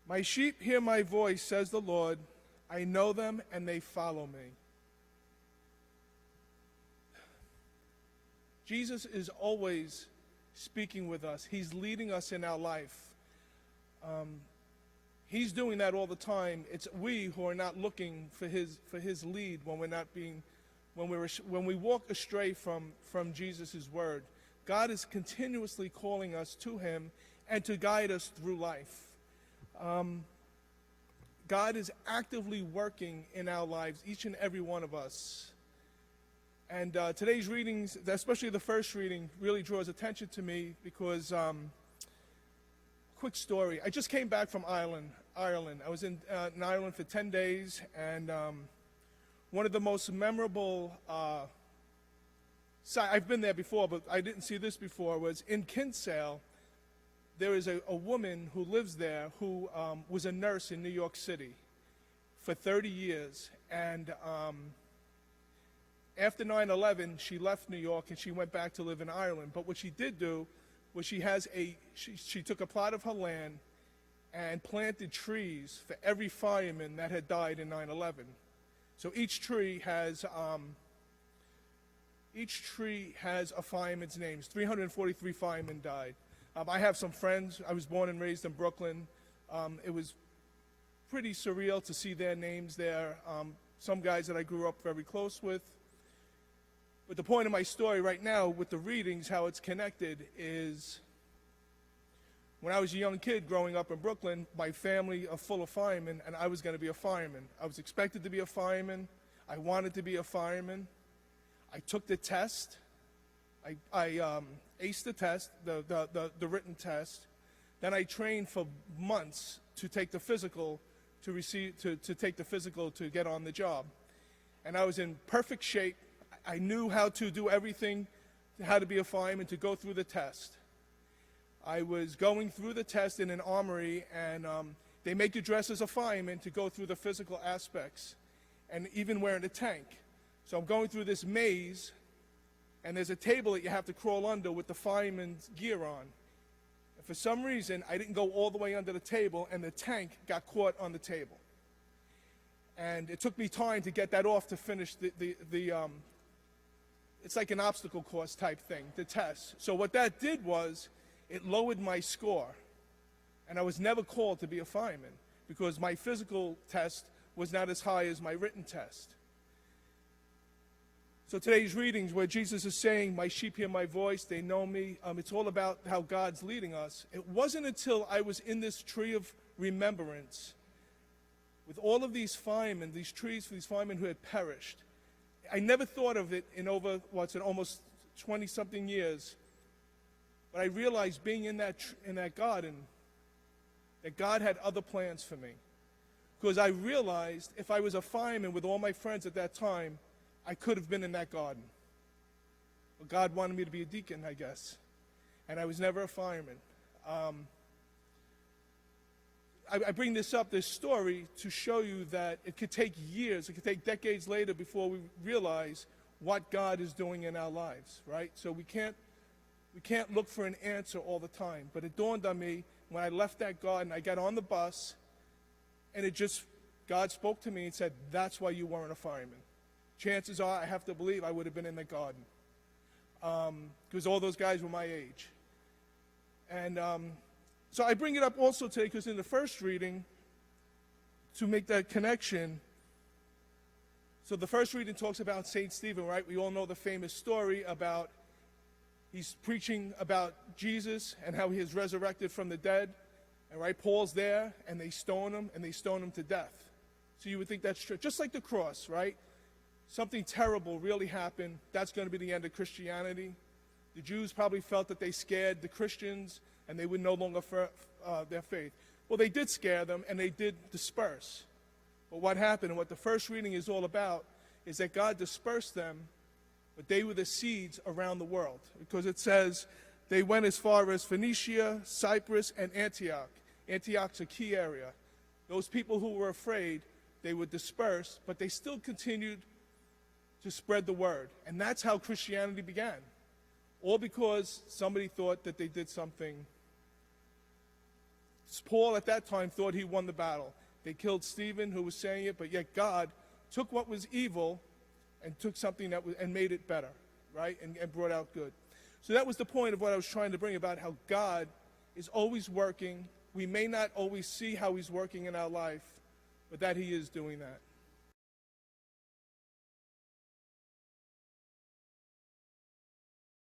My sheep hear my voice, says the Lord. I know them and they follow me. Jesus is always speaking with us. He's leading us in our life. He's doing that all the time. It's we who are not looking for his lead when we walk astray from Jesus' word. God is continuously calling us to him and to guide us through life. God is actively working in our lives, each and every one of us. And today's readings, especially the first reading, really draws attention to me because, quick story, I just came back from Ireland. I was in Ireland for 10 days, and one of the most memorable, I've been there before, but I didn't see this before, was in Kinsale. There is a woman who lives there who was a nurse in New York City for 30 years. And after 9/11, she left New York and she went back to live in Ireland. But what she did do was she took a plot of her land and planted trees for every fireman that had died in 9/11. So each tree has a fireman's name. 343 firemen died. I have some friends. I was born and raised in Brooklyn. It was pretty surreal to see their names there. Some guys that I grew up very close with. But the point of my story right now with the readings, how it's connected, is when I was a young kid growing up in Brooklyn, my family are full of firemen, and I was going to be a fireman. I was expected to be a fireman. I wanted to be a fireman. I took the test. I aced the test, the written test. Then I trained for months to take the physical, to take the physical to get on the job. And I was in perfect shape. I knew how to do everything, how to be a fireman, to go through the test. I was going through the test in an armory, and they make you dress as a fireman to go through the physical aspects, and even wearing a tank. So I'm going through this maze, and there's a table that you have to crawl under with the fireman's gear on. And for some reason, I didn't go all the way under the table, and the tank got caught on the table. And it took me time to get that off to finish it's like an obstacle course type thing, the test. So what that did was, it lowered my score. And I was never called to be a fireman because my physical test was not as high as my written test. So today's readings where Jesus is saying, my sheep hear my voice, they know me. It's all about how God's leading us. It wasn't until I was in this tree of remembrance with all of these firemen, these trees for these firemen who had perished. I never thought of it in almost 20-something years. But I realized being in that garden, that God had other plans for me. Because I realized if I was a fireman with all my friends at that time, I could have been in that garden. But God wanted me to be a deacon, I guess. And I was never a fireman. I bring this story, to show you that it could take years, it could take decades later before we realize what God is doing in our lives, right? So we can't look for an answer all the time. But it dawned on me when I left that garden, I got on the bus, and God spoke to me and said, that's why you weren't a fireman. Chances are, I have to believe I would have been in the garden. Because all those guys were my age. And so I bring it up also today because in the first reading, to make that connection, so the first reading talks about St. Stephen, right? We all know the famous story about he's preaching about Jesus and how he is resurrected from the dead. And right, Paul's there, and they stone him to death. So you would think that's true. Just like the cross, right? Something terrible really happened. That's going to be the end of Christianity. The Jews probably felt that they scared the Christians, and they would no longer their faith. Well, they did scare them, and they did disperse. But what happened, and what the first reading is all about, is that God dispersed them, but they were the seeds around the world. Because it says they went as far as Phoenicia, Cyprus, and Antioch. Antioch's a key area. Those people who were afraid, they were dispersed, but they still continued to spread the word. And that's how Christianity began. All because somebody thought that they did something Paul at that time thought he won the battle. They killed Stephen, who was saying it, but yet God took what was evil and took something that was, and made it better, right? And brought out good. So that was the point of what I was trying to bring about how God is always working. We may not always see how he's working in our life, but that he is doing that.